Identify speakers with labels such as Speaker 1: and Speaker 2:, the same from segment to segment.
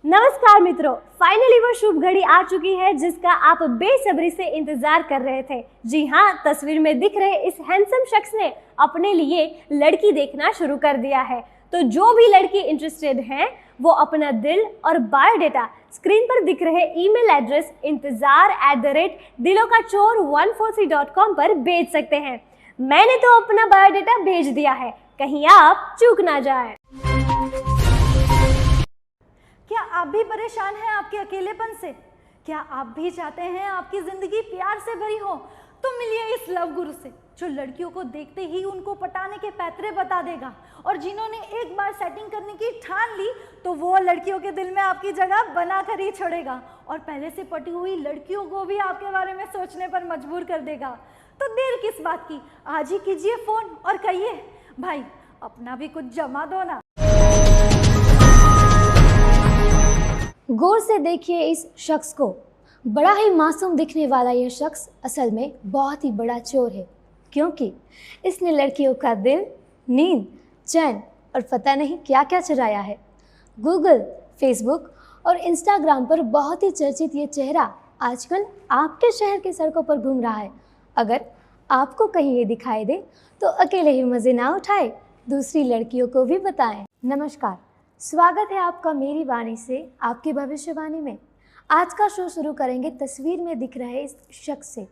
Speaker 1: नमस्कार मित्रों, फाइनली वो शुभ घड़ी आ चुकी है जिसका आप बेसब्री से इंतजार कर रहे थे। जी हाँ, तस्वीर में दिख रहे इस हैंडसम शख्स ने अपने लिए लड़की देखना शुरू कर दिया है। तो जो भी लड़की इंटरेस्टेड हैं वो अपना दिल और बायोडेटा स्क्रीन पर दिख रहे ईमेल एड्रेस intizar@dilokachor143.com पर भेज सकते हैं। मैंने तो अपना बायोडेटा भेज दिया है, कहीं आप चूक ना जाए।
Speaker 2: क्या आप भी परेशान हैं आपके अकेलेपन से? क्या आप भी चाहते हैं आपकी जिंदगी प्यार से भरी हो? तो मिलिए इस लव गुरु से, जो लड़कियों को देखते ही उनको पटाने के पैतरे बता देगा, और जिन्होंने एक बार सेटिंग करने की ठान ली तो वो लड़कियों के दिल में आपकी जगह बना कर ही छोड़ेगा, और पहले से पटी हुई लड़कियों को भी आपके बारे में सोचने पर मजबूर कर देगा। तो देर किस बात की, आज ही कीजिए फोन और कहिए, भाई अपना भी कुछ जमा दो ना।
Speaker 1: गौर से देखिए इस शख्स को। बड़ा ही मासूम दिखने वाला यह शख्स असल में बहुत ही बड़ा चोर है, क्योंकि इसने लड़कियों का दिल, नींद, चैन और पता नहीं क्या क्या चुराया है। गूगल, फेसबुक और इंस्टाग्राम पर बहुत ही चर्चित ये चेहरा आजकल आपके शहर की सड़कों पर घूम रहा है। अगर आपको कहीं ये दिखाई दे तो अकेले ही मज़े ना उठाए, दूसरी लड़कियों को भी बताएं। नमस्कार, स्वागत है आपका मेरी वाणी से आपकी भविष्यवाणी में। आज का शो शुरू करेंगे तस्वीर में दिख रहे इस शख्स से।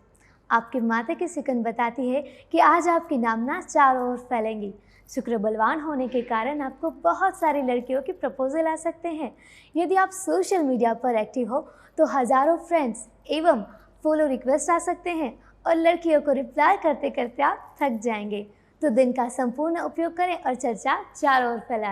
Speaker 1: आपके माथे की सिकन बताती है कि आज आपकी नामना चारों ओर फैलेंगी। शुक्र बलवान होने के कारण आपको बहुत सारी लड़कियों की प्रपोजल आ सकते हैं। यदि आप सोशल मीडिया पर एक्टिव हो तो हज़ारों फ्रेंड्स एवं फॉलो रिक्वेस्ट आ सकते हैं, और लड़कियों को रिप्लाई करते करते आप थक जाएंगे। तो दिन का संपूर्ण उपयोग करें और चर्चा चारों ओर फैलाएं।